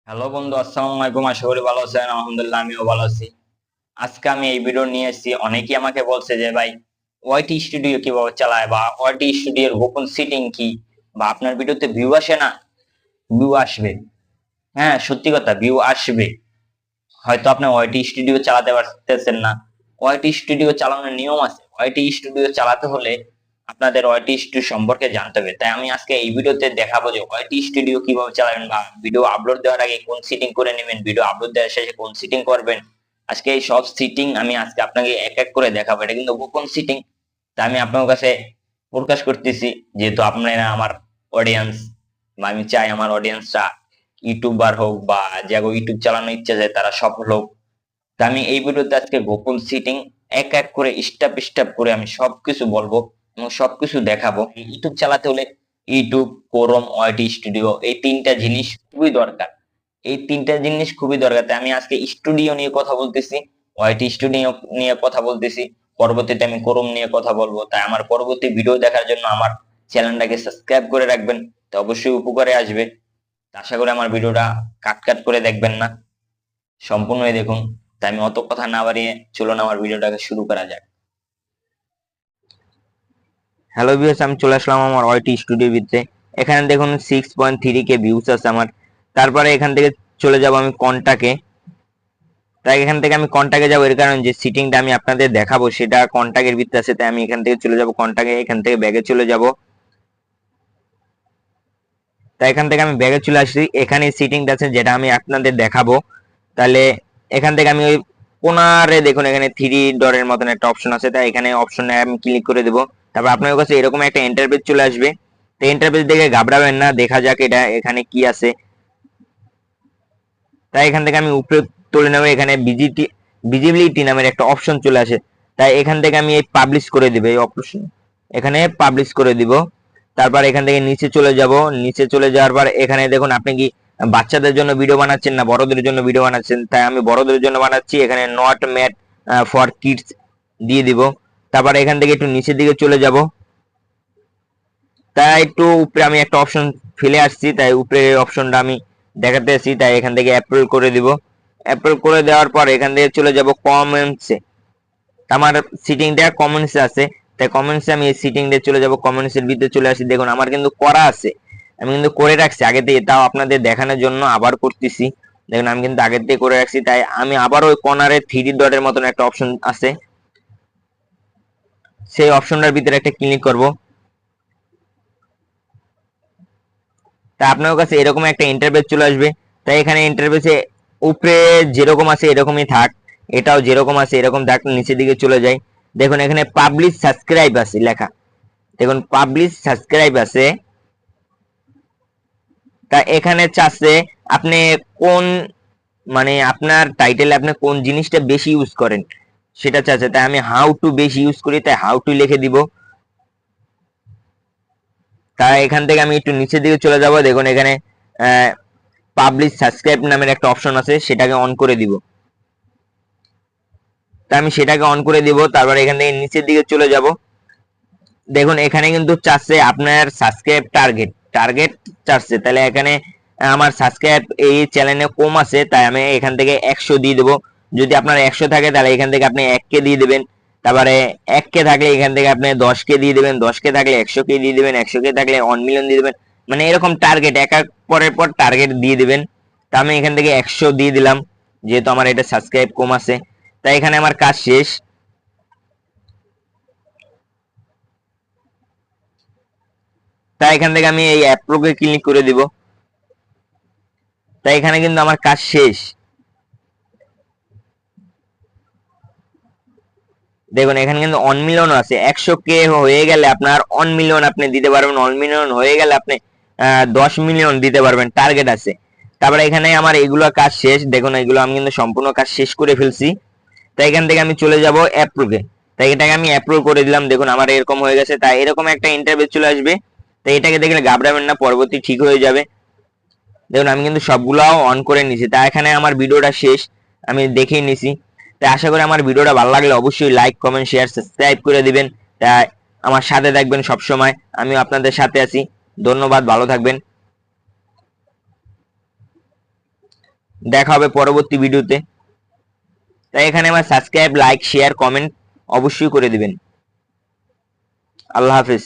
Hello বন্ধু, আসসালামু আলাইকুম। আশা করি ভালো আছেন। আলহামদুলিল্লাহ, আমিও ভালো আছি। আজকে আমি এই ভিডিও নিয়ে এসেছি। অনেকেই আমাকে বলছে যে ভাই, ওয়াইটি স্টুডিও কিভাবে চালায় বা ওয়াইটি স্টুডিওর গোপন সেটিং কি, বা আপনার ভিডিওতে ভিউ আসে না, ভিউ আসবে। হ্যাঁ, সত্যি কথা, ভিউ আসবে। হয়তো আপনি ওয়াইটি স্টুডিও চালাতে পারতেছেন না। ওয়াইটি স্টুডিও চালানোর নিয়ম আছে। ওয়াইটি স্টুডিও চালাতে হলে আপনাদের ওয়াইটি স্টুডিও সম্পর্কে জানতে হবে। তাই আমি আজকে এই ভিডিওতে দেখাবো যে ওয়াইটি স্টুডিও কিভাবে চালাবেন, বা ভিডিও আপলোড দেওয়ার আগে কোন সেটিং করে নেবেন, ভিডিও আপলোড দেওয়ার শেষে কোন সেটিং করবেন। আজকে এই সব সেটিং আমি আজকে আপনাকে এক এক করে দেখাবো। এটা কিন্তু গোপন সেটিং, তাই আমি আপনার কাছে প্রকাশ করতেছি, যেহেতু আপনারা আমার অডিয়েন্স, বা আমি চাই আমার অডিয়েন্সরা ইউটিউবার হোক, বা যাগো ইউটিউব চালানোর ইচ্ছা যায় তারা সফল হোক। তা আমি এই ভিডিওতে আজকে গোপন সেটিং এক এক করে স্টেপ স্টেপ করে আমি সবকিছু বলবো এবং সবকিছু দেখাবো। ইউটিউব চালাতে হলে ইউটিউব, ক্রোম, ওয়াইটি স্টুডিও, এই তিনটা জিনিস খুবই দরকার। এই তিনটা জিনিস খুবই দরকার। তাই আমি আজকে স্টুডিও নিয়ে কথা বলতেছি, ওয়াইটি স্টুডিও নিয়ে কথা বলতেছি, পরবর্তীতে আমি ক্রোম নিয়ে কথা বলবো। তাই আমার পরবর্তী ভিডিও দেখার জন্য আমার চ্যানেলটাকে সাবস্ক্রাইব করে রাখবেন, তো অবশ্যই উপকারে আসবে। আশা করি আমার ভিডিওটা কাট কাট করে দেখবেন না, সম্পূর্ণই দেখুন। তাই আমি অত কথা না বাড়িয়ে চলুন আমার ভিডিওটাকে শুরু করা যাক। হ্যালো ভিউয়ার্স, আমি চলে আসলাম আমার ওয়াইটি স্টুডিও ভিতরে। এখানে দেখুন 6.3K ভিউজ আছে আমার। তারপরে এখান থেকে চলে যাব আমি কন্টাকে। তাই এখান থেকে আমি কন্টাকে যাবো, এর কারণ যে সিটিংটা আমি আপনাদের দেখাবো সেটা কন্টাকের ভিতরে আছে। তাই আমি এখান থেকে চলে যাব কন্টাকে, এখান থেকে ব্যাগে চলে যাব। তাই এখান থেকে আমি ব্যাগে চলে আসছি। এখানে সিটিংটা আছে যেটা আমি আপনাদের দেখাবো। তাহলে এখান থেকে আমি ওই কোনারে দেখুন, এখানে থ্রি ডটের মতন একটা অপশন আছে। তাই এখানে অপশনে আমি ক্লিক করে দেবো। তারপর আপনার কাছে এরকম একটা ইন্টারফেস চলে আসবে। তো ইন্টারফেস দেখে ঘাবড়াবেন না, দেখা যাক এটা এখানে কি আছে। তাই এখান থেকে আমি উপরে তুলে নেবো। এখানে ভিজিবিলিটি নামের একটা অপশন চলে আসে। তাই এখান থেকে আমি এই পাবলিশ করে দিব, এই অপশন এখানে পাবলিশ করে দিব। তারপর এখান থেকে নিচে চলে যাব। নিচে চলে যাওয়ার পর এখানে দেখুন, আপনি কি বাচ্চাদের জন্য ভিডিও বানাচ্ছেন না বড়দের জন্য ভিডিও বানাচ্ছেন। তাই আমি বড়দের জন্য বানাচ্ছি, এখানে নট মেড ফর কিডস দিয়ে দিব। তারপর এখান থেকে একটু নিচের দিকে চলে যাব। তাই একটু উপরে আমি একটা অপশন ফেলে আসছি, তাই উপরে অপশনটা আমি দেখাতে আসছি। তাই এখান থেকে অ্যাপ্রুভ করে দিব। অ্যাপ্রুভ করে দেওয়ার পর এখান থেকে চলে যাব কমেন্টসে। আমার সিটিংটা কমেন্টসে আছে, তাই কমেন্টসে আমি এই সিটিংটা চলে যাব। কমেন্টসের ভিতরে চলে আসি। দেখুন আমার কিন্তু করা আছে, আমি কিন্তু করে রাখছি আগে থেকে, তাও আপনাদের দেখানোর জন্য আবার করতেছি। দেখুন আমি কিন্তু আগে থেকে করে রাখছি। তাই আমি আবার ওই কর্নারে থ্রি ডটের মতন একটা অপশন আছে, সেই অপশনটার ভিতরে একটা ক্লিক করব। তা আপনার কাছে এরকম একটা ইন্টারফেস চলে আসবে। তাই এখানে ইন্টারফেসে উপরে যেরকম আছে এরকমই থাক, এটাও যেরকম আছে এরকম থাক। নিচের দিকে চলে যাই, দেখুন এখানে পাবলিশ সাবস্ক্রাইব আছে লেখা। দেখুন পাবলিশ সাবস্ক্রাইব আছে। তা এখানে চাচ্ছে আপনি কোন, মানে আপনার টাইটেলে আপনি কোন জিনিসটা বেশি ইউজ করেন সেটা চাচ্ছে। তাই আমি হাউ টু বেশি ইউজ করি, তাই হাউ টু লিখে দিব। তাই এখান থেকে আমি একটু নিচের দিকে চলে যাব। দেখুন এখানে পাবলিশ সাবস্ক্রাইব নামের একটা অপশন আছে, সেটাকে অন করে দিব। তা আমি সেটাকে অন করে দিব। তারপর এখান থেকে নিচের দিকে চলে যাব। দেখুন এখানে কিন্তু চাচ্ছে আপনার সাবস্ক্রাইব টার্গেট, টার্গেট চাচ্ছে। তাহলে এখানে আমার সাবস্ক্রাইব এই চ্যানেলে কম আছে, তাই আমি এখান থেকে 100 দিয়ে দেবো। যদি আপনার 100 থাকে তাহলে এখান থেকে আপনি 1K দিয়ে দেবেন। তারপরে 1K থাকলে এখান থেকে আপনি 10K দিয়ে দেবেন, 10K থাকলে 100K দিয়ে দেবেন, 100K থাকলে 1 মিলিয়ন দিয়ে দেবেন। মানে এরকম টার্গেট এক এক পরের পর টার্গেট দিয়ে দেবেন। তা আমি এখান থেকে 100 দিয়ে দিলাম, যেহেতু আমার এটা সাবস্ক্রাইব কম আছে। তাই এখানে আমার কাজ শেষ। তাই এখান থেকে আমি এই অ্যাপ্রুভে ক্লিক করে দিব। তাই এখানে কিন্তু আমার কাজ শেষ। দেখুন এখানে কিন্তু 1 মিলিয়ন আছে। 100K হয়ে গেলে আপনার 1 মিলিয়ন আপনি দিতে পারবেন। 1 মিলিয়ন হয়ে গেলে আপনি 10 মিলিয়ন দিতে পারবেন, টার্গেট আছে। তারপরে এখানে আমার এগুলো কাজ শেষ। দেখুন এগুলো আমি কিন্তু সম্পূর্ণ কাজ শেষ করে ফেলছি। তাই এখান থেকে আমি চলে যাব অ্যাপ্রুভে। তাই এটাকে আমি অ্যাপ্রুভ করে দিলাম। দেখুন আমার এরকম হয়ে গেছে। তাই এরকম একটা ইন্টারভিউ চলে আসবে। তাই এটাকে দেখলে ঘাবড়াবেন না, পরবর্তী ঠিক হয়ে যাবে। দেখুন আমি কিন্তু সবগুলাও অন করে নিছি। তা এখানে আমার ভিডিওটা শেষ, আমি দেখেই নিছি। তাই আশা করি আমার ভিডিওটা ভালো লাগলে অবশ্যই লাইক, কমেন্ট, শেয়ার, সাবস্ক্রাইব করে দিবেন। তাই আমার সাথে থাকবেন সব সময়, আমি আপনাদের সাথে আছি। ধন্যবাদ, ভালো থাকবেন। দেখা হবে পরবর্তী ভিডিওতে। তাই এখানে আমার সাবস্ক্রাইব, লাইক, শেয়ার, কমেন্ট অবশ্যই করে দিবেন। আল্লাহ হাফিজ।